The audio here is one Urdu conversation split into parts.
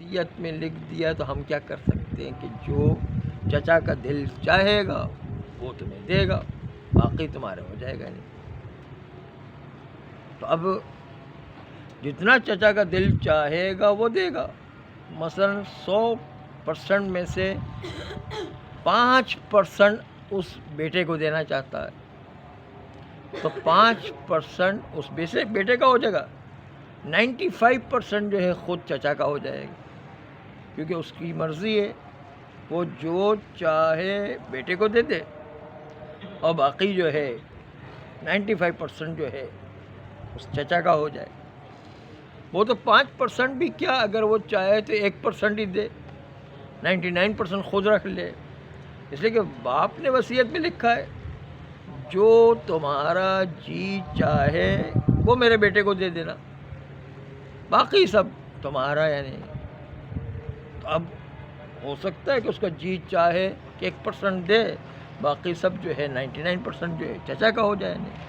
وصیت میں لکھ دیا تو ہم کیا کر سکتے ہیں کہ جو چچا کا دل چاہے گا وہ تمہیں دے گا، باقی تمہارے ہو جائے گا نہیں۔ تو اب جتنا چچا کا دل چاہے گا وہ دے گا۔ مثلا 100% میں سے 5% اس بیٹے کو دینا چاہتا ہے تو 5% اس بیٹے کا ہو جائے گا، 95% جو ہے خود چچا کا ہو جائے گا، کیونکہ اس کی مرضی ہے، وہ جو چاہے بیٹے کو دے دے اور باقی جو ہے 95% جو ہے اس چچا کا ہو جائے۔ وہ تو 5% بھی کیا، اگر وہ چاہے تو 1% ہی دے، 99% خود رکھ لے، اس لیے کہ باپ نے وصیت میں لکھا ہے جو تمہارا جی چاہے وہ میرے بیٹے کو دے دینا، باقی سب تمہارا۔ یعنی تو اب ہو سکتا ہے کہ اس کا جی چاہے کہ 1% دے، باقی سب جو ہے 99% جو ہے چچا کا ہو جائے۔ نہیں،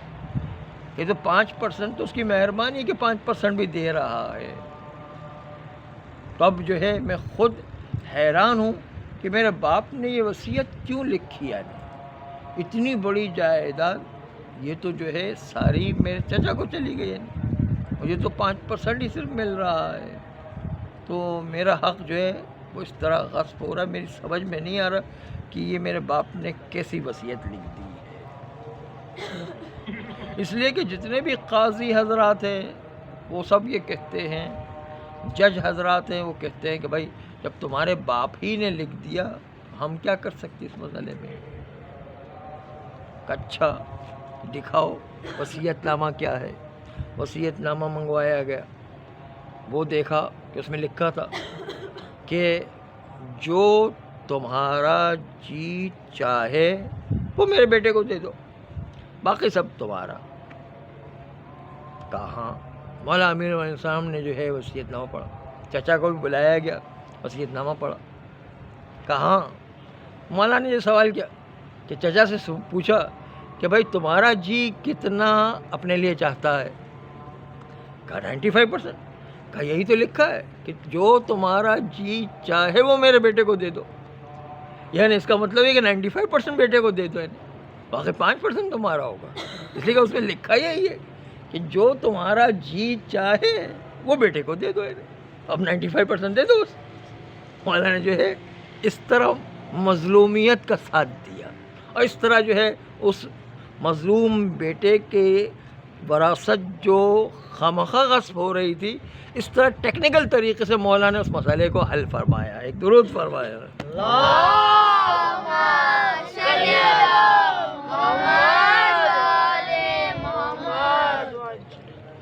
یہ تو 5% تو اس کی مہربانی ہے کہ 5% بھی دے رہا ہے۔ تو اب جو ہے میں خود حیران ہوں کہ میرے باپ نے یہ وصیت کیوں لکھی ہے، اتنی بڑی جائیداد یہ تو جو ہے ساری میرے چچا کو چلی گئی ہے، مجھے تو 5% ہی صرف مل رہا ہے، تو میرا حق جو ہے وہ اس طرح غصب ہو رہا ہے۔ میری سمجھ میں نہیں آ رہا کہ یہ میرے باپ نے کیسی وصیت لکھ دی ہے۔ اس لیے کہ جتنے بھی قاضی حضرات ہیں وہ سب یہ کہتے ہیں، جج حضرات ہیں وہ کہتے ہیں کہ بھائی جب تمہارے باپ ہی نے لکھ دیا ہم کیا کر سکتے اس مسئلے میں۔ اچھا دکھاؤ وصیت نامہ کیا ہے۔ وصیت نامہ منگوایا گیا، وہ دیکھا کہ اس میں لکھا تھا کہ جو تمہارا جی چاہے وہ میرے بیٹے کو دے دو، باقی سب تمہارا۔ کہاں مولا امیر علیہ السلام نے جو ہے وصیت نامہ پڑھا، چچا کو بھی بلایا گیا، وصیت نامہ پڑھا۔ کہاں مولا نے یہ سوال کیا کہ چچا سے پوچھا کہ بھائی تمہارا جی کتنا اپنے لیے چاہتا ہے؟ کہا 95%۔ کہا یہی تو لکھا ہے کہ جو تمہارا جی چاہے وہ میرے بیٹے کو دے دو، یعنی اس کا مطلب ہے کہ 95% بیٹے کو دے دو، یعنی باقی 5% تمہارا ہوگا، اس لیے کہ اس میں لکھا یہی ہے کہ جو تمہارا جی چاہے وہ بیٹے کو دے دو، یعنی اب 95% دے دو۔ مولانا نے جو ہے اس طرح مظلومیت کا ساتھ دیا، اور اس طرح جو ہے اس مظلوم بیٹے کے وراثت جو خامخواہ غصب ہو رہی تھی، اس طرح ٹیکنیکل طریقے سے مولانا نے اس مسئلے کو حل فرمایا، ایک درود فرمایا۔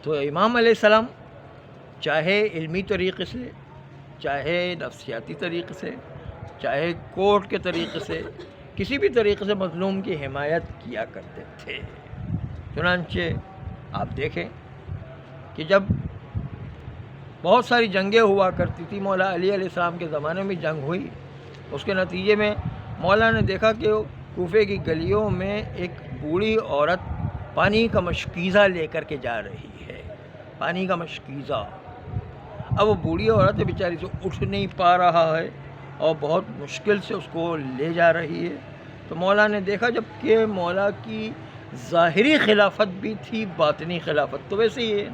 تو امام علیہ السلام چاہے علمی طریقے سے، چاہے نفسیاتی طریقے سے، چاہے کورٹ کے طریقے سے، کسی بھی طریقے سے مظلوم کی حمایت کیا کرتے تھے۔ چنانچہ آپ دیکھیں کہ جب بہت ساری جنگیں ہوا کرتی تھی، مولا علی علیہ السلام کے زمانے میں جنگ ہوئی، اس کے نتیجے میں مولا نے دیکھا کہ کوفے کی گلیوں میں ایک بوڑھی عورت پانی کا مشکیزہ لے کر کے جا رہی ہے، پانی کا مشکیزہ۔ اب وہ بوڑھی عورت بیچاری سے اٹھ نہیں پا رہا ہے اور بہت مشکل سے اس کو لے جا رہی ہے۔ تو مولا نے دیکھا، جب کہ مولا کی ظاہری خلافت بھی تھی، باطنی خلافت تو ویسے ہی ہے،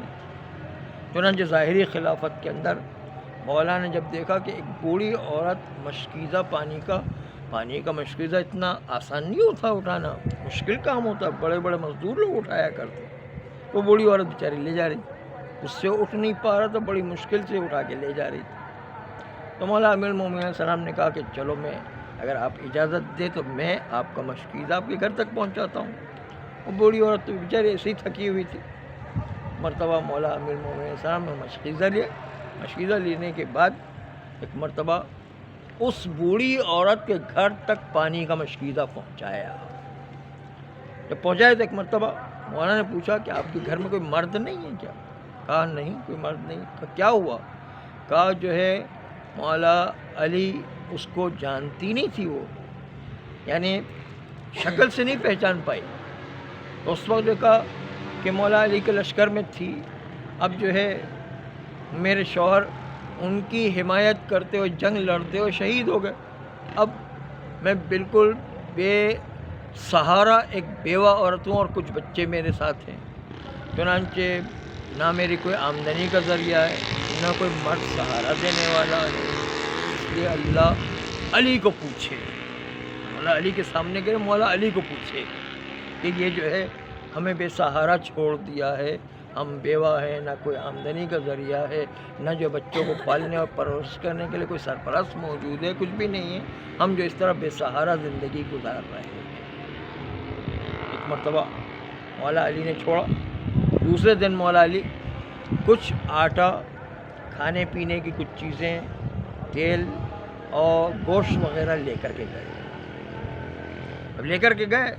چنانچہ ظاہری خلافت کے اندر مولا نے جب دیکھا کہ ایک بوڑھی عورت مشکیزہ پانی کا مشکیزہ اتنا آسان نہیں ہوتا اٹھانا، مشکل کام ہوتا، بڑے بڑے مزدور لوگ اٹھایا کرتے، وہ بوڑھی عورت بیچاری لے جا رہی، اس سے اٹھ نہیں پا رہا تو بڑی مشکل سے اٹھا کے لے جا رہی تھی۔ تو مولا امیر المومنین علیہ السلام نے کہا کہ چلو، میں اگر آپ اجازت دیں تو میں آپ کا مشکیزہ آپ کے گھر تک پہنچاتا ہوں۔ وہ بوڑھی عورت تو بیچاری ایسے ہی تھکی ہوئی تھی۔ مرتبہ مولا امیر المومنین علیہ السلام نے مشکیزہ لیا، مشکیزہ لینے کے بعد ایک مرتبہ اس بوڑھی عورت کے گھر تک پانی کا مشکیزہ پہنچایا۔ جب پہنچایا تو ایک مرتبہ مولانا نے پوچھا کہ آپ کے گھر میں کوئی مرد نہیں ہے کیا؟ کہا نہیں، کوئی مرد نہیں۔ کہا کیا ہوا؟ کہا جو ہے مولا علی اس کو جانتی نہیں تھی، وہ یعنی شکل سے نہیں پہچان پائی۔ تو اس وقت دیکھا کہ مولا علی کے لشکر میں تھی، اب جو ہے میرے شوہر ان کی حمایت کرتے ہوئے جنگ لڑتے ہوئے شہید ہو گئے. اب میں بالکل بے سہارا ایک بیوہ عورت ہوں اور کچھ بچے میرے ساتھ ہیں. چنانچہ نہ میری کوئی آمدنی کا ذریعہ ہے، نہ کوئی مرد سہارا دینے والا ہے. اس لیے اللہ علی کو پوچھے، مولا علی کے سامنے گئے، مولا علی کو پوچھے کہ یہ جو ہے ہمیں بے سہارا چھوڑ دیا ہے، ہم بیوہ ہیں، نہ کوئی آمدنی کا ذریعہ ہے، نہ جو بچوں کو پالنے اور پرورش کرنے کے لیے کوئی سرپرست موجود ہے، کچھ بھی نہیں ہے، ہم جو اس طرح بے سہارا زندگی گزار رہے ہیں. ایک مرتبہ مولا علی نے چھوڑا. دوسرے دن مولا علی کچھ آٹا، کھانے پینے کی کچھ چیزیں، تیل اور گوشت وغیرہ لے کر کے گئے. اب لے کر کے گئے،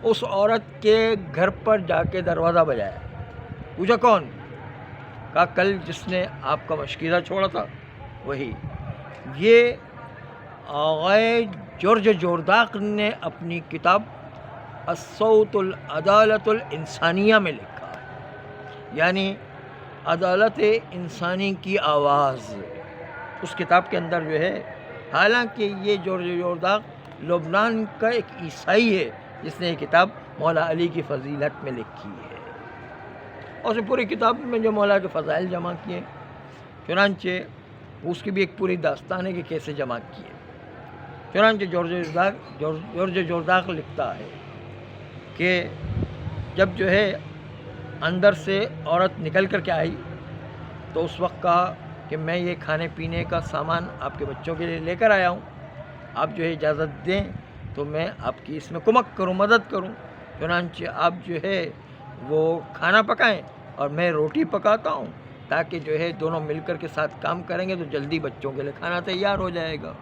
اس عورت کے گھر پر جا کے دروازہ بجایا. پوچھا کون؟ کہا کل جس نے آپ کا مشکیزہ چھوڑا تھا وہی. یہ آغائے جورج جورداق نے اپنی کتاب الصوت العدالت الانسانیہ میں لکھا ہے، یعنی عدالت انسانی کی آواز. اس کتاب کے اندر جو ہے، حالانکہ یہ جورج جورداق لبنان کا ایک عیسائی ہے جس نے یہ کتاب مولا علی کی فضیلت میں لکھی ہے، اور اس پوری کتاب میں جو مولا کے فضائل جمع کیے. چنانچہ اس کی بھی ایک پوری داستان ہے کہ کیسے جمع کیے. چنانچہ جورج جورداق لکھتا ہے کہ جب جو ہے اندر سے عورت نکل کر کے آئی تو اس وقت کہا کہ میں یہ کھانے پینے کا سامان آپ کے بچوں کے لیے لے کر آیا ہوں، آپ جو ہے اجازت دیں تو میں آپ کی اس میں کمک کروں، مدد کروں. چنانچہ آپ جو ہے وہ کھانا پکائیں اور میں روٹی پکاتا ہوں، تاکہ جو ہے دونوں مل کر کے ساتھ کام کریں گے تو جلدی بچوں کے لیے کھانا تیار ہو جائے گا.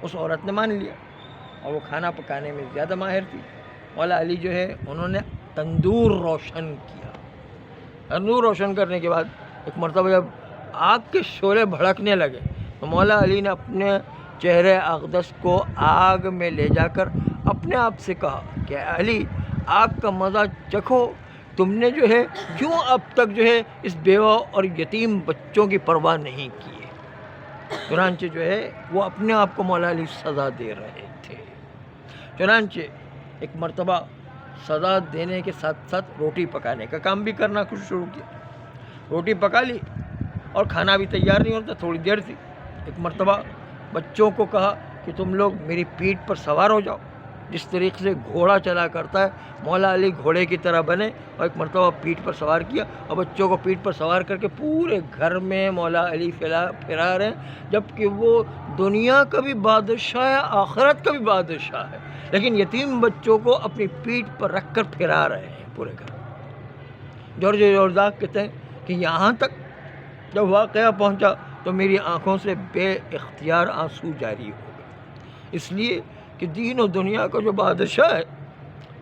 اس عورت نے مان لیا اور وہ کھانا پکانے میں زیادہ ماہر تھی. مولا علی جو ہے انہوں نے تندور روشن کیا. تندور روشن کرنے کے بعد ایک مرتبہ جب آگ کے شعلے بھڑکنے لگے تو مولا علی نے اپنے چہرے اقدس کو آگ میں لے جا کر اپنے آپ سے کہا کہ علی، آگ کا مزہ چکھو، تم نے جو ہے کیوں اب تک جو ہے اس بیوہ اور یتیم بچوں کی پرواہ نہیں کی ہے. چنانچہ جو ہے وہ اپنے آپ کو مولا علی سزا دے رہے تھے. چنانچہ ایک مرتبہ سزا دینے کے ساتھ ساتھ روٹی پکانے کا کام بھی کرنا کچھ شروع کیا. روٹی پکا لی اور کھانا بھی تیار نہیں ہوتا، تھوڑی دیر تھی. ایک مرتبہ بچوں کو کہا کہ تم لوگ میری پیٹھ پر سوار ہو جاؤ. جس طریقے سے گھوڑا چلا کرتا ہے مولا علی گھوڑے کی طرح بنے اور ایک مرتبہ پیٹھ پر سوار کیا اور بچوں کو پیٹھ پر سوار کر کے پورے گھر میں مولا علی پھرا رہے ہیں، جبکہ وہ دنیا کا بھی بادشاہ ہے، آخرت کا بھی بادشاہ ہے، لیکن یتیم بچوں کو اپنی پیٹھ پر رکھ کر پھرا رہے ہیں پورے گھر. جورج جورداق کہتے ہیں کہ یہاں تک جب واقعہ پہنچا تو میری آنکھوں سے بے اختیار آنسو جاری ہو گئے، اس لیے کہ دین و دنیا کا جو بادشاہ ہے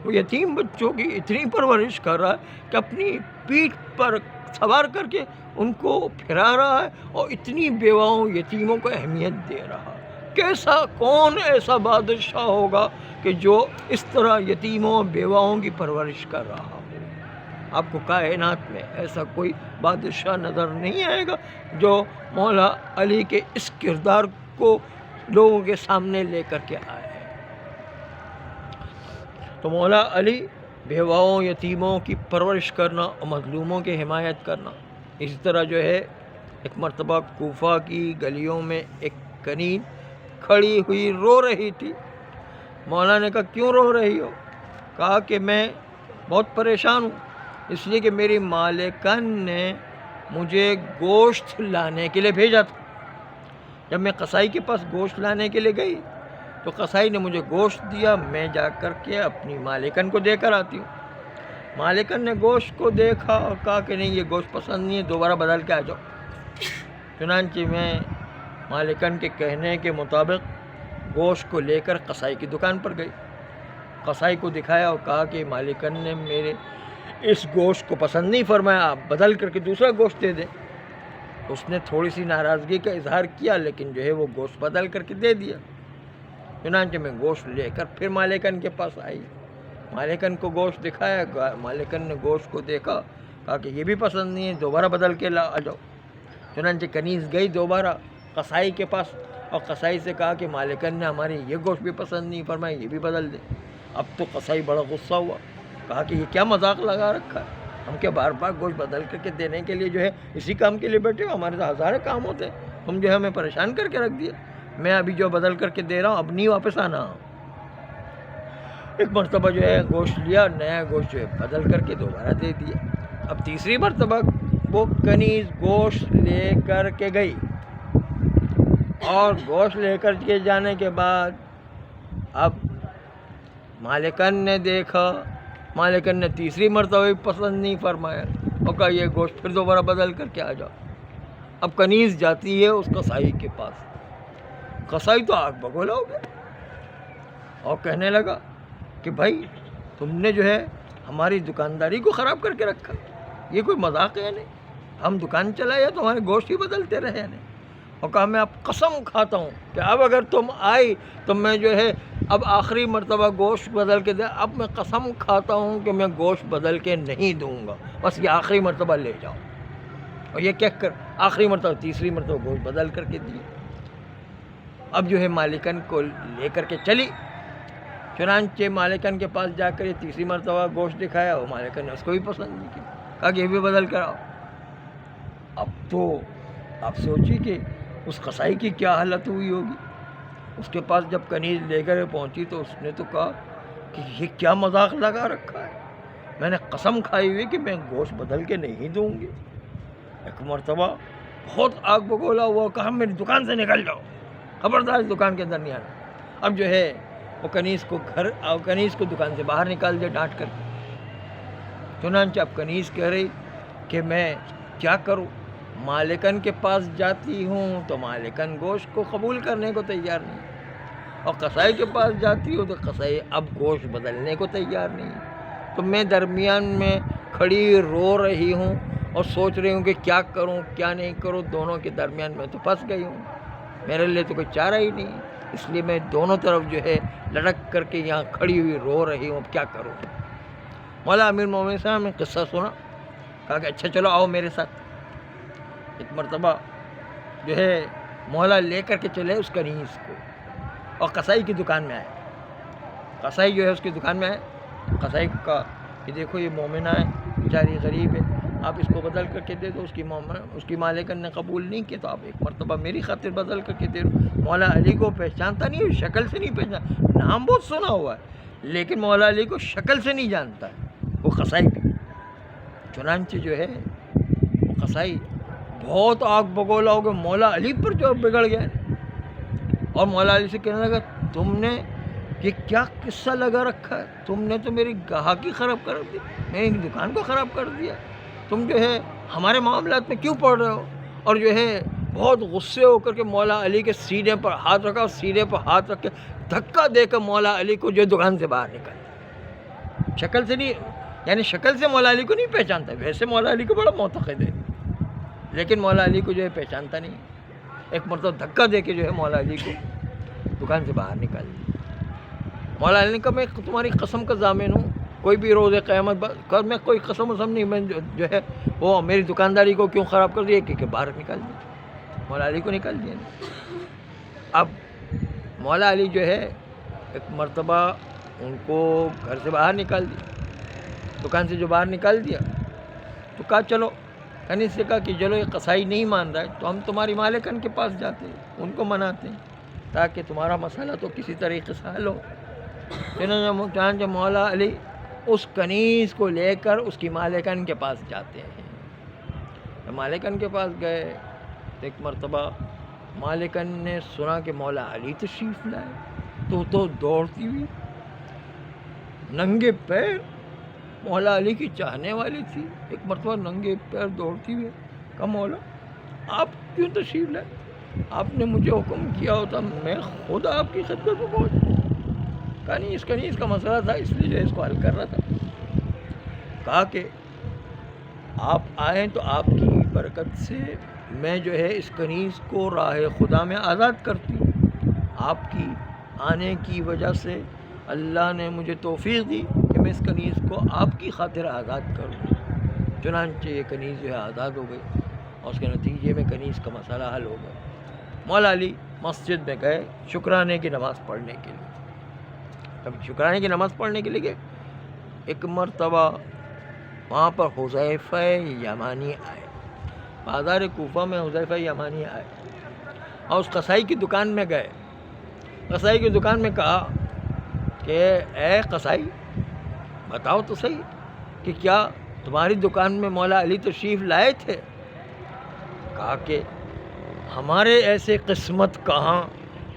وہ یتیم بچوں کی اتنی پرورش کر رہا ہے کہ اپنی پیٹھ پر سوار کر کے ان کو پھرا رہا ہے اور اتنی بیواؤں یتیموں کو اہمیت دے رہا ہے. کون ایسا بادشاہ ہوگا کہ جو اس طرح یتیموں اور بیواؤں کی پرورش کر رہا ہو؟ آپ کو کائنات میں ایسا کوئی بادشاہ نظر نہیں آئے گا جو مولا علی کے اس کردار کو لوگوں کے سامنے لے کر کے آئے. تو مولا علی بیواؤں یتیموں کی پرورش کرنا اور مظلوموں کی حمایت کرنا. اسی طرح جو ہے ایک مرتبہ کوفہ کی گلیوں میں ایک کنین کھڑی ہوئی رو رہی تھی. مولا نے کہا کیوں رو رہی ہو؟ کہا کہ میں بہت پریشان ہوں، اس لیے کہ میری مالکن نے مجھے گوشت لانے کے لیے بھیجا تھا. جب میں قصائی کے پاس گوشت لانے کے لیے گئی تو قصائی نے مجھے گوشت دیا، میں جا کر کے اپنی مالکن کو دے کر آتی ہوں. مالکن نے گوشت کو دیکھا اور کہا کہ نہیں، یہ گوشت پسند نہیں ہے، دوبارہ بدل کے آ جاؤ. چنانچہ میں مالکن کے کہنے کے مطابق گوشت کو لے کر قصائی کی دکان پر گئی. قصائی کو دکھایا اور کہا کہ مالکن نے میرے اس گوشت کو پسند نہیں فرمایا، آپ بدل کر کے دوسرا گوشت دے دیں. اس نے تھوڑی سی ناراضگی کا اظہار کیا، لیکن جو ہے وہ گوشت بدل کر کے دے دیا. چنانچہ میں گوشت لے کر پھر مالکن کے پاس آئی. مالکن کو گوشت دکھایا، مالکن نے گوشت کو دیکھا، کہا کہ یہ بھی پسند نہیں ہے، دوبارہ بدل کے آ جاؤ. چنانچہ کنیز گئی دوبارہ قصائی کے پاس اور قصائی سے کہا کہ مالکن نے ہماری یہ گوشت بھی پسند نہیں فرمایا، یہ بھی بدل دے۔ اب تو قصائی بڑا غصہ ہوا، کہا کہ یہ کیا مذاق لگا رکھا ہے، ہم کیا بار بار گوشت بدل کر کے دینے کے لیے جو ہے اسی کام کے لیے بیٹھے ہو؟ ہمارے تو ہزاریں کام ہوتے ہیں، تم جو ہے ہمیں پریشان کر کے رکھ دیا۔ میں ابھی جو بدل کر کے دے رہا ہوں اب نہیں واپس آنا۔ ایک مرتبہ جو ہے گوشت لیا، نیا گوشت جو ہے بدل کر کے دوبارہ دے دیا۔ اب تیسری مرتبہ وہ کنیز گوشت لے کر کے گئی، اور گوشت لے کر کے جانے کے بعد اب مالکن نے دیکھا، مالکن نے تیسری مرتبہ بھی پسند نہیں فرمایا اور کہا یہ گوشت پھر دوبارہ بدل کر کے آ جاؤ۔ اب کنیز جاتی ہے اس قصائی کے پاس، قصائی تو آگ بگولا ہو گیا اور کہنے لگا کہ بھائی تم نے جو ہے ہماری دکانداری کو خراب کر کے رکھا، یہ کوئی مذاق ہے نہیں، ہم دکان چلائے یا تمہارے گوشت ہی بدلتے رہے نہیں۔ اور کہا میں اب قسم کھاتا ہوں کہ اب اگر تم آئی تو میں جو ہے اب آخری مرتبہ گوشت بدل کے دے، اب میں قسم کھاتا ہوں کہ میں گوشت بدل کے نہیں دوں گا، بس یہ آخری مرتبہ لے جاؤ۔ اور یہ کہہ کر آخری مرتبہ تیسری مرتبہ گوشت بدل کر کے دی۔ اب جو ہے مالکن کو لے کر کے چلی، چنانچہ مالکن کے پاس جا کر یہ تیسری مرتبہ گوشت دکھایا، وہ مالکن نے اس کو بھی پسند نہیں کیا، کہا کہ یہ بھی بدل کر آؤ۔ اب تو آپ سوچیے کہ اس قصائی کی کیا حالت ہوئی ہوگی۔ اس کے پاس جب کنیز لے کر پہنچی تو اس نے تو کہا کہ یہ کیا مذاق لگا رکھا ہے، میں نے قسم کھائی ہوئی کہ میں گوشت بدل کے نہیں دوں گی۔ ایک مرتبہ بہت آگ بگولا ہوا، کہا میری دکان سے نکل جاؤ، خبردار دکان کے اندر نہیں آنا۔ اب جو ہے وہ کنیز کو دکان سے باہر نکال دیا ڈانٹ کر۔ چنانچہ اب کنیز کہہ رہی کہ میں کیا کروں، مالکن کے پاس جاتی ہوں تو مالکن گوشت کو قبول کرنے کو تیار نہیں، اور قصائی کے پاس جاتی ہوں تو قصائی اب گوشت بدلنے کو تیار نہیں۔ تو میں درمیان میں کھڑی رو رہی ہوں اور سوچ رہی ہوں کہ کیا کروں کیا نہیں کروں، دونوں کے درمیان میں تو پھنس گئی ہوں، میرے لیے تو کوئی چارہ ہی نہیں، اس لیے میں دونوں طرف جو ہے لڑک کر کے یہاں کھڑی ہوئی رو رہی ہوں، اب کیا کروں۔ مولا امیر مومنین صاحب نے قصہ سنا، کہا کہ اچھا چلو آؤ میرے ساتھ۔ ایک مرتبہ جو ہے مولا لے کر کے چلے اس کنیز کو اور قصائی کی دکان میں آئے۔ قصائی جو ہے اس کی دکان میں آئے، قصائی کو کہا کہ دیکھو یہ مومنہ ہے، بیچاری غریب ہے، آپ اس کو بدل کر کے دے دو۔ اس کی مالکن نے قبول نہیں کیا تو آپ ایک مرتبہ میری خاطر بدل کر کے دے دو۔ مولا علی کو پہچانتا نہیں، شکل سے نہیں پہچانتا، نام بہت سنا ہوا ہے لیکن مولا علی کو شکل سے نہیں جانتا ہے وہ قصائی بھی۔ چنانچہ جو ہے وہ قصائی بہت آگ بگولا ہو گیا، مولا علی پر جو بگڑ گیا اور مولا علی سے کہنے لگا تم نے یہ کیا قصہ لگا رکھا ہے، تم نے تو میری گاہکی خراب کر دی، میری دکان کو خراب کر دیا، تم جو ہے ہمارے معاملات میں کیوں پڑ رہے ہو۔ اور جو ہے بہت غصے ہو کر کے مولا علی کے سینے پر ہاتھ رکھا، سینے پر ہاتھ رکھ کے دھکا دے کر مولا علی کو جو دکان سے باہر نکال۔ شکل سے نہیں، یعنی شکل سے مولا علی کو نہیں پہچانتا، ویسے مولا علی کو بڑا معتقد ہے لیکن مولا علی کو جو ہے پہچانتا نہیں۔ ایک مرتبہ دھکا دے کے جو ہے مولا علی کو دکان سے باہر نکال دیا۔ مولا علی نے کہا میں تمہاری قسم کا ضامن ہوں، کوئی بھی روز قیامت میں کوئی قسم وسم نہیں، میں جو ہے وہ میری دکانداری کو کیوں خراب کر دیا کہ باہر نکال دیا، مولا علی کو نکال دیا۔ اب مولا علی جو ہے ایک مرتبہ ان کو گھر سے باہر نکال دیا، دکان سے جو باہر نکال دیا تو کہا چلو، کنیز سے کہا کہ چلو یہ قصائی نہیں مان رہا ہے تو ہم تمہاری مالکن کے پاس جاتے ہیں، ان کو مناتے ہیں تاکہ تمہارا مسئلہ تو کسی طریقے سے حل ہو۔ چنانچہ مولا علی اس کنیز کو لے کر اس کی مالکن کے پاس جاتے ہیں۔ مالکن کے پاس گئے تو ایک مرتبہ مالکن نے سنا کہ مولا علی تشریف لائے تو دوڑتی ہوئی ننگے پیر، مولا علی کی چاہنے والی تھی، ایک مرتبہ ننگے پیر دوڑتی ہوئی، کہا مولا آپ کیوں تشریف لائے، آپ نے مجھے حکم کیا ہوتا میں خود آپ کی خدمت میں پہنچ۔ کہا نہیں، اس کنیز کا مسئلہ تھا اس لیے جو اس کو حل کر رہا تھا۔ کہا کہ آپ آئیں تو آپ کی برکت سے میں جو ہے اس کنیز کو راہ خدا میں آزاد کرتی ہوں، آپ کی آنے کی وجہ سے اللہ نے مجھے توفیق دی کہ میں اس کنیز کو آپ کی خاطر آزاد کروں۔ چنانچہ یہ کنیز جو ہے آزاد ہو گئی اور اس کے نتیجے میں کنیز کا مسئلہ حل ہو گیا۔ مولا علی مسجد میں گئے شکرانے کی نماز پڑھنے کے لیے۔ جب شکرانے کی نماز پڑھنے کے لیے گئے، ایک مرتبہ وہاں پر حذیفہ یمانی آئے، بازار کوفہ میں حذیفہ یمانی آئے اور اس قصائی کی دکان میں گئے۔ قصائی کی دکان میں کہا کہ اے قصائی، بتاؤ تو صحیح کہ کیا تمہاری دکان میں مولا علی تشریف لائے تھے؟ کہا کہ ہمارے ایسے قسمت کہاں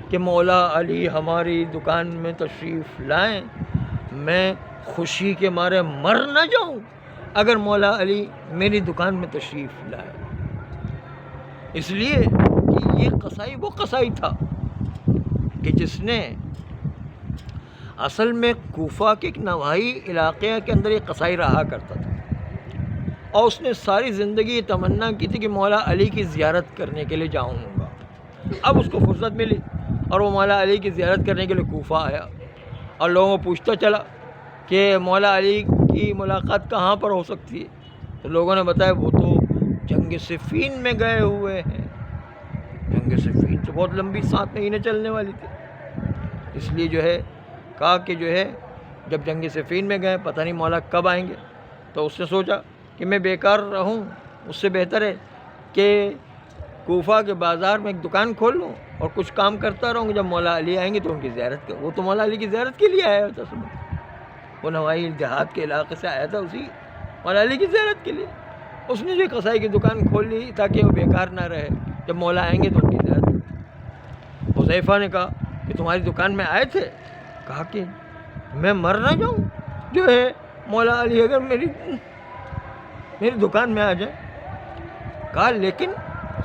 کہ مولا علی ہماری دکان میں تشریف لائیں، میں خوشی کے مارے مر نہ جاؤں اگر مولا علی میری دکان میں تشریف لائے۔ اس لیے کہ یہ قصائی وہ قصائی تھا کہ جس نے اصل میں کوفہ کے ایک نواحی علاقے کے اندر ایک قصائی رہا کرتا تھا، اور اس نے ساری زندگی یہ تمنا کی تھی کہ مولا علی کی زیارت کرنے کے لیے جاؤں گا۔ اب اس کو فرصت ملی اور وہ مولا علی کی زیارت کرنے کے لیے کوفہ آیا، اور لوگوں کو پوچھتا چلا کہ مولا علی کی ملاقات کہاں پر ہو سکتی ہے، تو لوگوں نے بتایا وہ تو جنگ صفین میں گئے ہوئے ہیں۔ جنگ صفین تو بہت لمبی 7 مہینے چلنے والی تھی، اس لیے جو ہے کہا کہ جو ہے جب جنگ صفین میں گئے پتہ نہیں مولا کب آئیں گے، تو اس نے سوچا کہ میں بیکار رہوں، اس سے بہتر ہے کہ کوفہ کے بازار میں ایک دکان کھول لوں اور کچھ کام کرتا رہوں، جب مولا علی آئیں گے تو ان کی زیارت کر۔ وہ تو مولا علی کی زیارت کے لیے آیا تھا، وہ نواحی دیہات کے علاقے سے آیا تھا اسی مولا علی کی زیارت کے لیے۔ اس نے جو قصائی کی دکان کھول لی تاکہ وہ بیکار نہ رہے، جب مولا آئیں گے تو ان کی زیارت کر۔ حذیفہ نے کہا کہ تمہاری دکان میں آئے تھے؟ کہا کہ میں مر نہ جاؤں جو ہے مولا علی اگر میری دکان میں آ جائے۔ کہا لیکن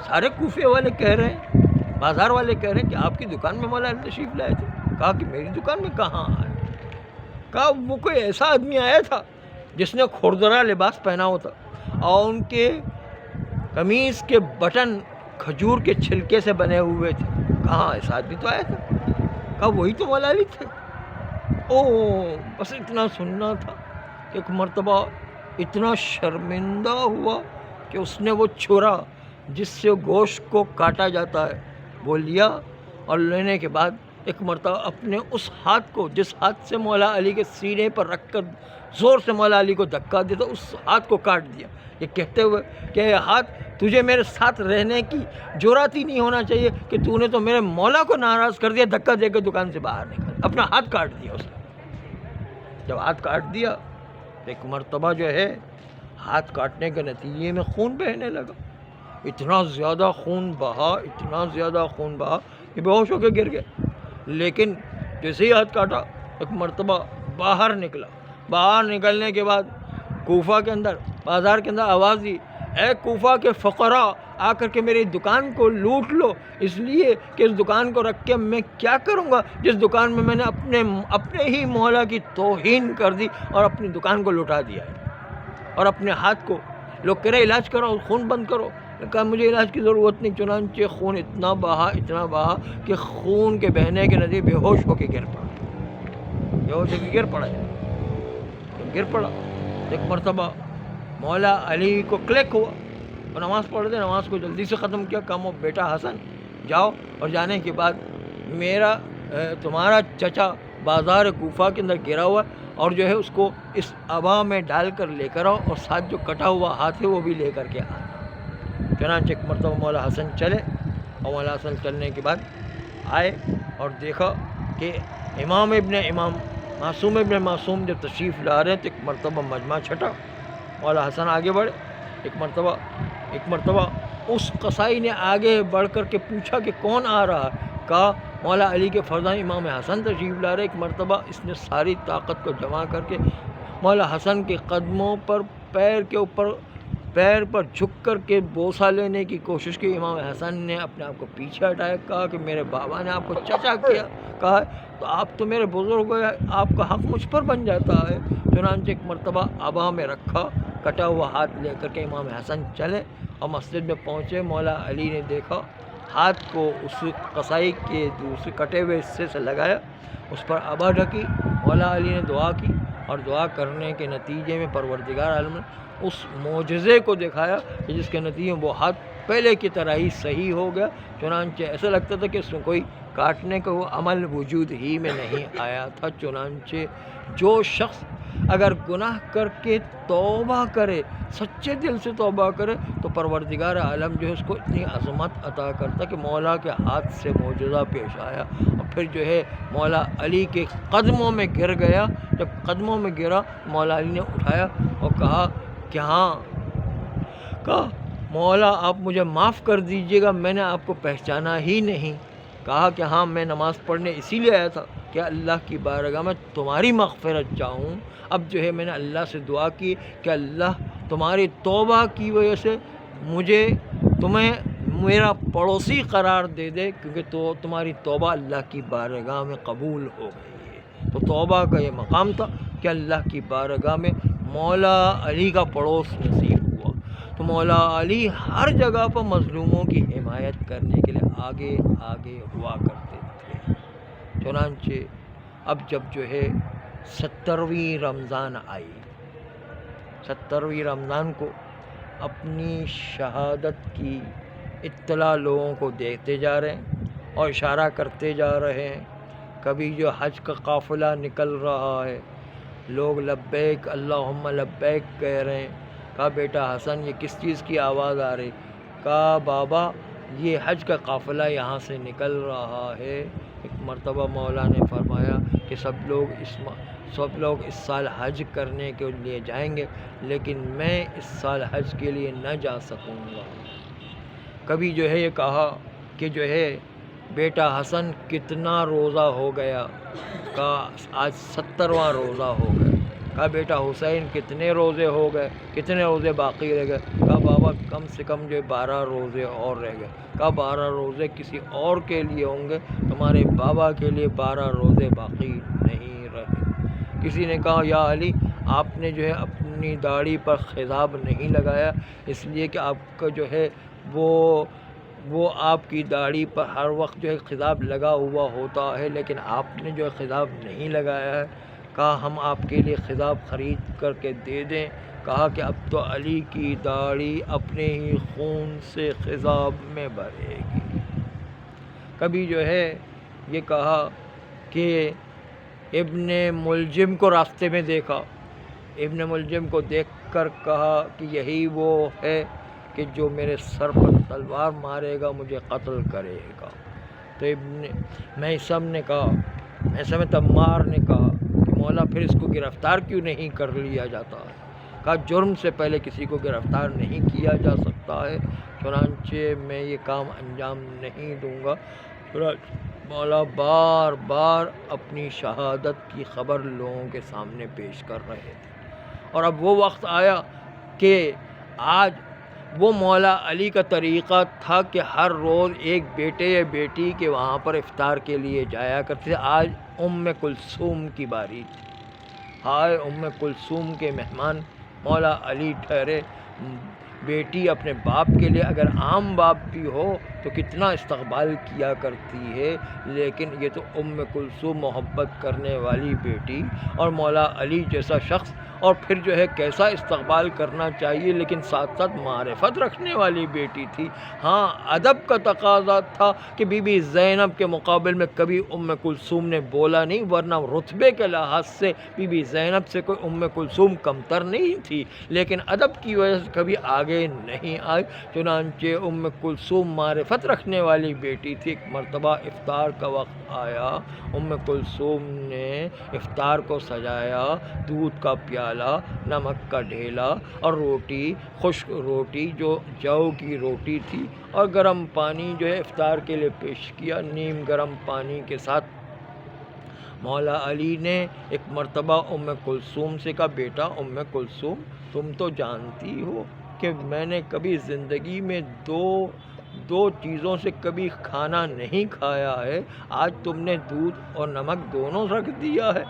سارے کوفے والے کہہ رہے ہیں، بازار والے کہہ رہے ہیں کہ آپ کی دکان میں مولا علی تشریف لائے تھے۔ کہا کہ میری دکان میں کہاں آئے؟ کہا وہ کوئی ایسا آدمی آیا تھا جس نے کھردرا لباس پہنا ہوا تھا اور ان کے قمیص کے بٹن کھجور کے چھلکے سے بنے ہوئے تھے۔ کہاں ایسا آدمی تو آیا تھا؟ کہا وہی تو مولا علی تھے۔ بس اتنا سننا تھا کہ ایک مرتبہ اتنا شرمندہ ہوا کہ اس نے وہ چھرا جس سے گوشت کو کاٹا جاتا ہے وہ لیا، اور لینے کے بعد ایک مرتبہ اپنے اس ہاتھ کو جس ہاتھ سے مولا علی کے سینے پر رکھ کر زور سے مولا علی کو دھکا دیتا اس ہاتھ کو کاٹ دیا، یہ کہتے ہوئے کہ یہ ہاتھ تجھے میرے ساتھ رہنے کی جرات ہی نہیں ہونا چاہیے کہ تو نے تو میرے مولا کو ناراض کر دیا، دھکا دے کے دکان سے باہر نکل، اپنا ہاتھ کاٹ دیا اس نے۔ جب ہاتھ کاٹ دیا ایک مرتبہ جو ہے ہاتھ کاٹنے کے نتیجے میں خون بہنے لگا، اتنا زیادہ خون بہا کہ بے ہوش ہو کے گر گئے۔ لیکن جیسے ہی ہاتھ کاٹا ایک مرتبہ باہر نکلا، باہر نکلنے کے بعد کوفہ کے اندر بازار کے اندر آواز دی، اے کوفہ کے فقراء آ کر کے میری دکان کو لوٹ لو، اس لیے کہ اس دکان کو رکھ کے میں کیا کروں گا جس دکان میں میں نے اپنے ہی مولا کی توہین کر دی اور اپنی دکان کو لوٹا دیا ہے، اور اپنے ہاتھ کو لوگ کہہ رہے علاج کرو، خون بند کرو۔ کہا مجھے علاج کی ضرورت نہیں، چنانچہ خون اتنا بہا کہ خون کے بہنے کے نتیجے بے ہوش ہو کے گر پڑا۔ ایک مرتبہ مولا علی کو کلک ہوا اور نماز پڑھ دے، نماز کو جلدی سے ختم کیا، کہا بیٹا حسن جاؤ، اور جانے کے بعد تمہارا چچا بازار کوفہ کے اندر گرا ہوا اور جو ہے اس کو اس ابا میں ڈال کر لے کر آؤ، اور ساتھ جو کٹا ہوا ہاتھ ہے وہ بھی لے کر کے آنا۔ چنانچہ ایک مرتبہ مولا حسن چلے، اور مولا حسن چلنے کے بعد آئے اور دیکھا کہ امام ابن امام معصوم ابن معصوم جب تشریف لا رہے ہیں تو ایک مرتبہ مجمع چھٹا، مولا حسن آگے بڑھے، ایک مرتبہ اس قصائی نے آگے بڑھ کر کے پوچھا کہ کون آ رہا ہے؟ کہا مولا علی کے فرزند امام حسن تشریف لا رہے۔ ایک مرتبہ اس نے ساری طاقت کو جمع کر کے مولا حسن کے قدموں پر پیر پر جھک کر کے بوسہ لینے کی کوشش کی۔ امام حسن نے اپنے آپ کو پیچھے ہٹایا، کہا کہ میرے بابا نے آپ کو چچا کیا، کہا تو آپ تو میرے بزرگ ہو، آپ کا حق مجھ پر بن جاتا ہے۔ چنانچہ ایک مرتبہ ابا میں رکھا، کٹا ہوا ہاتھ لے کر کے امام حسن چلے اور مسجد میں پہنچے۔ مولا علی نے دیکھا ہاتھ کو اس قصائی کے دوسرے کٹے ہوئے حصے سے لگایا، اس پر ابا ڈھکی، مولا علی نے دعا کی، اور دعا کرنے کے نتیجے میں پروردگار عالم نے اس معجزے کو دکھایا کہ جس کے نتیجے میں وہ ہاتھ پہلے کی طرح ہی صحیح ہو گیا، چنانچہ ایسا لگتا تھا کہ اس میں کوئی کاٹنے کا وہ عمل وجود ہی میں نہیں آیا تھا۔ چنانچہ جو شخص اگر گناہ کر کے توبہ کرے، سچے دل سے توبہ کرے، تو پروردگار عالم جو ہے اس کو اتنی عظمت عطا کرتا کہ مولا کے ہاتھ سے معجزہ پیش آیا، اور پھر جو ہے مولا علی کے قدموں میں گر گیا۔ جب قدموں میں گرا، مولا علی نے اٹھایا اور کہا کہ کہا مولا آپ مجھے معاف کر دیجیے گا، میں نے آپ کو پہچانا ہی نہیں۔ کہا کہ ہاں میں نماز پڑھنے اسی لیے آیا تھا کہ اللہ کی بارگاہ میں تمہاری مغفرت چاہوں۔ اب جو ہے میں نے اللہ سے دعا کی کہ اللہ تمہاری توبہ کی وجہ سے تمہیں میرا پڑوسی قرار دے دے، کیونکہ تو تمہاری توبہ اللہ کی بارگاہ میں قبول ہو گئی ہے۔ تو توبہ کا یہ مقام تھا کہ اللہ کی بارگاہ میں مولا علی کا پڑوس نصیب ہوا۔ تو مولا علی ہر جگہ پر مظلوموں کی حمایت کرنے کے لیے آگے آگے ہوا کرتے تھے۔ چنانچہ اب جب جو ہے 70ویں رمضان آئی، 70ویں رمضان کو اپنی شہادت کی اطلاع لوگوں کو دیتے جا رہے ہیں اور اشارہ کرتے جا رہے ہیں۔ کبھی جو حج کا قافلہ نکل رہا ہے، لوگ لبیک اللہم لبیک کہہ رہے ہیں۔ کہا بیٹا حسن یہ کس چیز کی آواز آ رہی؟ کہا بابا یہ حج کا قافلہ یہاں سے نکل رہا ہے۔ ایک مرتبہ مولا نے فرمایا کہ سب لوگ اس سال حج کرنے کے لیے جائیں گے، لیکن میں اس سال حج کے لیے نہ جا سکوں گا۔ کبھی جو ہے یہ کہا کہ جو ہے بیٹا حسن کتنا روزہ ہو گیا؟ کہا آج 70واں روزہ ہو گیا۔ کہا بیٹا حسین کتنے روزے ہو گئے؟ کتنے روزے باقی رہ گئے؟ کہا بابا کم سے کم جو 12 روزے اور رہ گئے۔ کہا 12 روزے کسی اور کے لیے ہوں گے، تمہارے بابا کے لیے 12 روزے باقی نہیں رہے۔ کسی نے کہا یا علی آپ نے جو ہے اپنی داڑھی پر خضاب نہیں لگایا، اس لیے کہ آپ کا جو ہے وہ آپ کی داڑھی پر ہر وقت جو ہے خضاب لگا ہوا ہوتا ہے، لیکن آپ نے جو ہے خضاب نہیں لگایا ہے۔ کہا ہم آپ کے لیے خضاب خرید کر کے دے دیں؟ کہا کہ اب تو علی کی داڑھی اپنے ہی خون سے خضاب میں بھرے گی۔ کبھی جو ہے یہ کہا کہ ابن ملجم کو راستے میں دیکھا، ابن ملجم کو دیکھ کر کہا کہ یہی وہ ہے کہ جو میرے سر پر تلوار مارے گا، مجھے قتل کرے گا۔ تو میثم تمار نے کہا کہ مولا پھر اس کو گرفتار کیوں نہیں کر لیا جاتا؟ کہا جرم سے پہلے کسی کو گرفتار نہیں کیا جا سکتا ہے، چنانچہ میں یہ کام انجام نہیں دوں گا۔ مولا بار بار اپنی شہادت کی خبر لوگوں کے سامنے پیش کر رہے تھے، اور اب وہ وقت آیا کہ آج وہ مولا علی کا طریقہ تھا کہ ہر روز ایک بیٹے یا بیٹی کے وہاں پر افطار کے لیے جایا کرتے تھے۔ آج ام کلثوم کی باری تھی۔ ہائے ام کلثوم کے مہمان مولا علی ٹھہرے۔ بیٹی اپنے باپ کے لیے اگر عام باپ بھی ہو تو کتنا استقبال کیا کرتی ہے، لیکن یہ تو ام کلثوم محبت کرنے والی بیٹی اور مولا علی جیسا شخص، اور پھر جو ہے کیسا استقبال کرنا چاہیے، لیکن ساتھ ساتھ معرفت رکھنے والی بیٹی تھی۔ ہاں ادب کا تقاضا تھا کہ بی بی زینب کے مقابل میں کبھی ام کلثوم نے بولا نہیں، ورنہ رتبے کے لحاظ سے بی بی زینب سے کوئی ام کلثوم کمتر نہیں تھی، لیکن ادب کی وجہ سے کبھی آگے نہیں آئی۔ چنانچہ ام کلثوم معرفت رکھنے والی بیٹی تھی۔ ایک مرتبہ افطار کا وقت آیا، ام کلثوم نے افطار کو سجایا، دودھ کا پیالہ، نمک کا ڈھیلا اور روٹی، خشک روٹی جو جو کی روٹی تھی، اور گرم پانی جو ہے افطار کے لیے پیش کیا۔ نیم گرم پانی کے ساتھ مولا علی نے ایک مرتبہ ام کلثوم سے کہا بیٹا ام کلثوم تم تو جانتی ہو کہ میں نے کبھی زندگی میں دو چیزوں سے کبھی کھانا نہیں کھایا ہے، آج تم نے دودھ اور نمک دونوں رکھ دیا ہے۔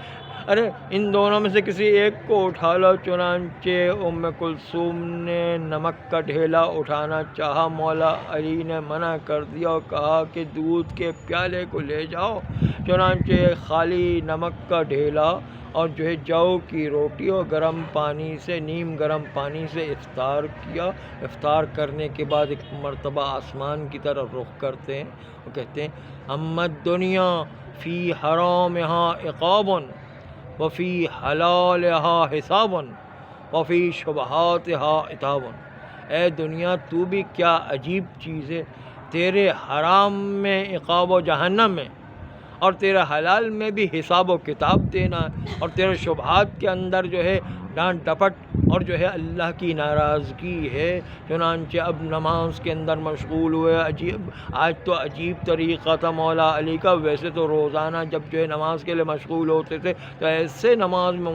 ارے ان دونوں میں سے کسی ایک کو اٹھا لو۔ چنانچہ ام کلثوم نے نمک کا ڈھیلا اٹھانا چاہا، مولا علی نے منع کر دیا اور کہا کہ دودھ کے پیالے کو لے جاؤ۔ چنانچہ خالی نمک کا ڈھیلا اور جو کی روٹی اور گرم پانی سے، نیم گرم پانی سے افطار کیا۔ افطار کرنے کے بعد ایک مرتبہ آسمان کی طرف رخ کرتے ہیں اور کہتے ہیں اما الدنیا فی حرامها عقاب وفی حلالها حساب وفی شبہاتها عتاب۔ اے دنیا تو بھی کیا عجیب چیز ہے، تیرے حرام میں عقاب و جہنم میں، اور تیرے حلال میں بھی حساب و کتاب دینا ہے، اور تیرے شبہات کے اندر ڈانٹ ڈپٹ اور اللہ کی ناراضگی ہے۔ چنانچہ اب نماز کے اندر مشغول ہوئے۔ آج تو عجیب طریقہ تھا مولا علی کا، ویسے تو روزانہ جب نماز کے لیے مشغول ہوتے تھے تو ایسے نماز میں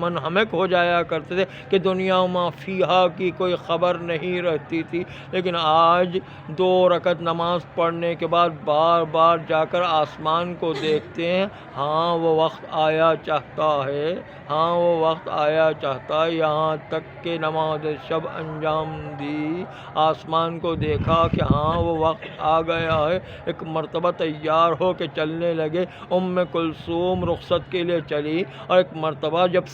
منہمک ہو جایا کرتے تھے کہ دنیا ما فیہا کی کوئی خبر نہیں رہتی تھی، لیکن آج 2 رکعت نماز پڑھنے کے بعد بار بار جا کر آسمان کو دیکھتے ہیں۔ ہاں وہ وقت آیا چاہتا ہے، ہاں وہ وقت آیا چاہتا ہے، یہاں تک کہ نماز شب انجام دی، آسمان کو دیکھا کہ ہاں وہ وقت آ گیا ہے۔ ایک مرتبہ تیار ہو کے چلنے لگے۔ ام کلثوم رخصت کے لیے چلی، اور ایک مرتبہ جب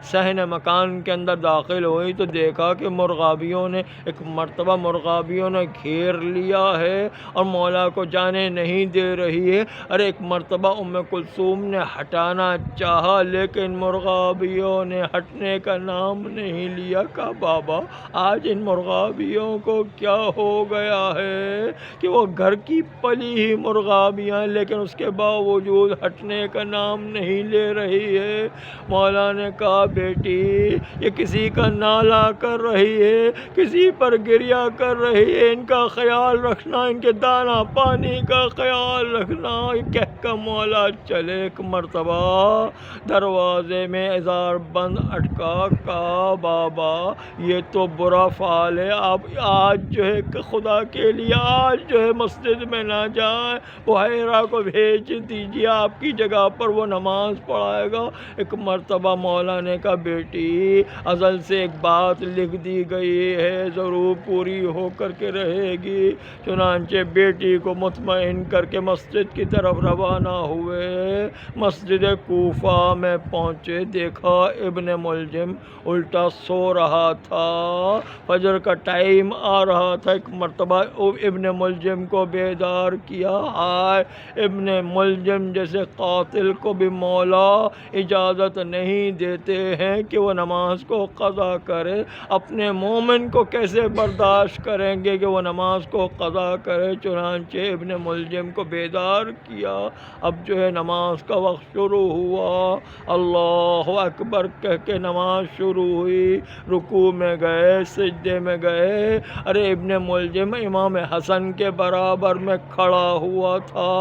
صحن مکان کے اندر داخل ہوئی تو دیکھا کہ مرغابیوں نے گھیر لیا ہے اور مولا کو جانے نہیں دے رہی ہے۔ ارے ایک مرتبہ ام کلثوم نے ہٹانا چاہا لیکن مرغابیوں نے ہٹنے کا نام نہیں لیا۔ کہا بابا آج ان مرغابیوں کو کیا ہو گیا ہے کہ وہ گھر کی پلی ہی مرغابیاں، لیکن اس کے باوجود ہٹنے کا نام نہیں لے رہی ہے۔ مولا نے کہا بیٹی یہ کسی کا نالا کر رہی ہے، کسی پر گریا کر رہی ہے، ان کا خیال رکھنا، ان کے دانہ پانی کا خیال رکھنا۔ یہ کہہ کر مولا چلے۔ ایک مرتبہ دروازے میں ازار بند اٹکا، کہا بابا یہ تو برا فعل ہے، آپ آج خدا کے لیے آج مسجد میں نہ جائیں، بحیرہ کو بھیج دیجیے، آپ کی جگہ پر وہ نماز پڑھائے گا۔ ایک مرتبہ مولا نے کہا بیٹی ازل سے ایک بات لکھ دی گئی ہے، ضرور پوری ہو کر کے رہے گی۔ چنانچہ بیٹی کو مطمئن کر کے مسجد کی طرف روانہ ہوئے۔ مسجد کوفہ میں پہنچے، دیکھا ابن ملجم الٹا سو رہا تھا، فجر کا ٹائم آ رہا تھا۔ ایک مرتبہ ابن ملجم کو بیدار کیا۔ ہائے ابن ملجم جیسے قاتل کو بھی مولا اجازت نہیں دیتے ہیں کہ وہ نماز کو قضا کرے، اپنے مومن کو کیسے برداشت کریں گے کہ وہ نماز کو قضا کرے۔ چنانچہ ابن ملجم کو بیدار کیا۔ اب نماز کا وقت شروع ہوا، اللہ اکبر کہہ کے نماز شروع ہوئی، رکوع میں گئے، سجدے میں گئے۔ ارے ابن ملجم امام حسن کے برابر میں کھڑا ہوا تھا۔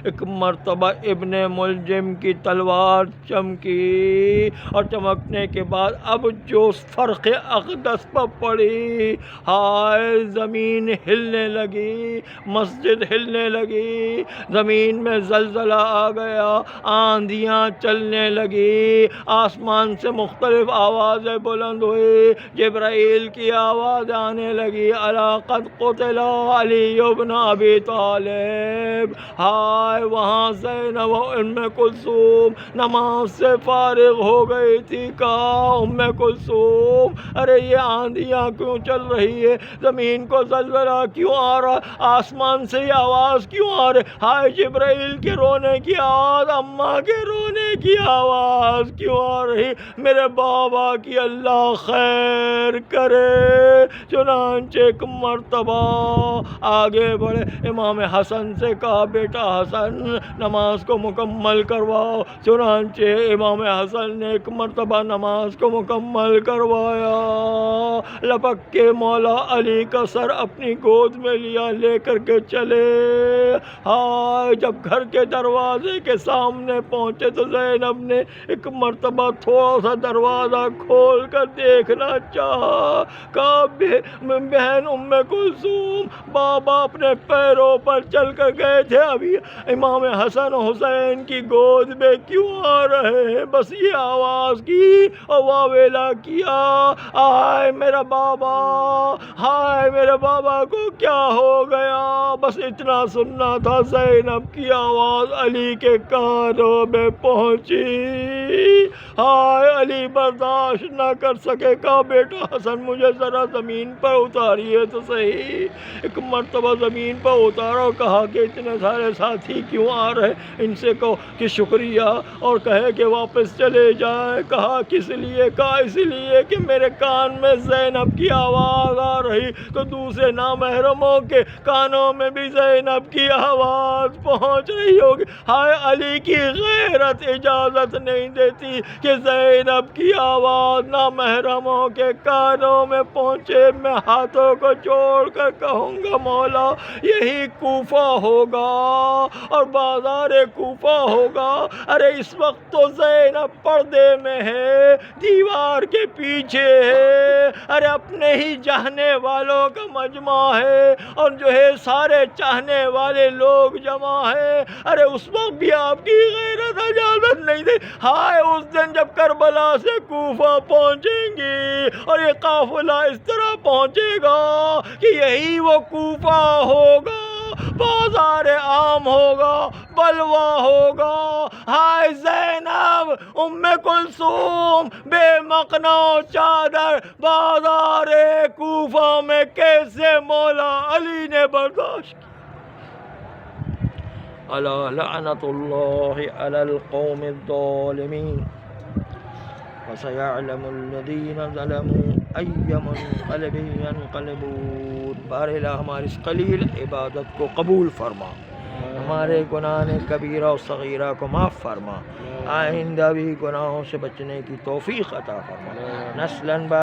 ایک مرتبہ ابن ملجم کی تلوار چمکی، اور چمکنے کے بعد اب جو فرق اقدس پر پڑی، ہائے زمین ہلنے لگی، مسجد ہلنے لگی، زمین میں زلزلہ آ گیا، آندھیاں چلنے لگی، آسمان سے مختلف آوازیں بلند ہوئی، جبرائیل کی آواز آنے لگی، الا قد قتل علی بن ابی طالب۔ ہائے وہاں زینب و ام کلثوم نماز سے فارغ ہو گئی تھی۔ کہا ام کلثوم ارے یہ آندھیاں کیوں چل رہی ہے، زمین کو زلزلہ کیوں آ رہا، آسمان سے یہ آواز کیوں آ رہی، ہائے جبرائیل کے رونے کی آواز، اماں کے رونے کی آواز کیوں آ رہی، میرے بابا کی اللہ خیر کرے۔ چنانچہ ایک مرتبہ آگے بڑھے، امام حسن سے کہا بیٹا حسن نماز کو مکمل کرواؤ۔ چنانچہ امام حسن نے ایک مرتبہ نماز کو مکمل کروایا، لپک کے مولا علی کا سر اپنی گود میں لے کر کے چلے۔ ہائے جب گھر کے دروازے کے سامنے پہنچے تو زینب نے ایک مرتبہ تھوڑا سا دروازہ کھول کر دیکھنا چاہا، کہا بہن کلثوم بابا اپنے پیروں پر چل کر گئے تھے، ابھی امام حسن و حسین کی گود میں کیوں آ رہے ہیں؟ بس یہ آواز کی اور واویلا کیا، ہائے میرا بابا، ہائے میرے بابا کو کیا ہو گیا؟ بس اتنا سننا تھا، زینب کی آواز علی کے کانوں میں پہنچی، ہائے علی برداشت نہ کر سکے، کہا بیٹا حسن مجھے ذرا زمین پر اتاریے تو صحیح۔ ایک مرتبہ زمین پر اتارا، کہا کہ اتنے سارے ساتھی کیوں آ رہے، ان سے کہو کہ شکریہ اور کہے کہ واپس چلے جائیں۔ کہا کس لیے؟ کہا اس لیے کہ میرے کان میں زینب کی آواز آ رہی تو دوسرے نامحرموں کے کانوں میں بھی زینب کی آواز پہنچ رہی ہوگی۔ ہائے علی کی غیرت اجازت نہیں دیتی کہ زینب کی آواز نامحرموں کے کانوں میں پہنچے۔ میں ہاتھوں کو جوڑ کر کہوں گا مولا یہی کوفہ ہوگا اور بازار کوفہ ہوگا۔ ارے اس وقت تو زینب پردے میں ہے، دیوار کے پیچھے ہے، ارے اپنے ہی چاہنے والوں کا مجمع ہے اور جو ہے سارے چاہنے والے لوگ جمع ہیں۔ ارے اس وقت بھی آپ کی غیرت اجازت نہیں دے۔ ہائے اس دن جب کربلا سے کوفہ پہنچیں گی اور یہ قافلہ اس طرح پہنچے گا کہ یہی وہ کوفہ ہوگا، بازار عام ہوگا، بلوہ ہوگا۔ ہائے زینب کلثوم بے مقنا چادر بازار کوفہ میں کیسے مولا علی نے برداشت کی؟ الا لعنت اللہ علی القوم الظالمین وسيعلم الذين ظلموا أي منقلب ينقلبون۔ بہرحال ہماری اس قلیل عبادت کو قبول فرما، ہمارے گناہ کبیرہ و صغیرہ کو معاف فرما، آئندہ بھی گناہوں سے بچنے کی توفیق عطا فرما، نسلاً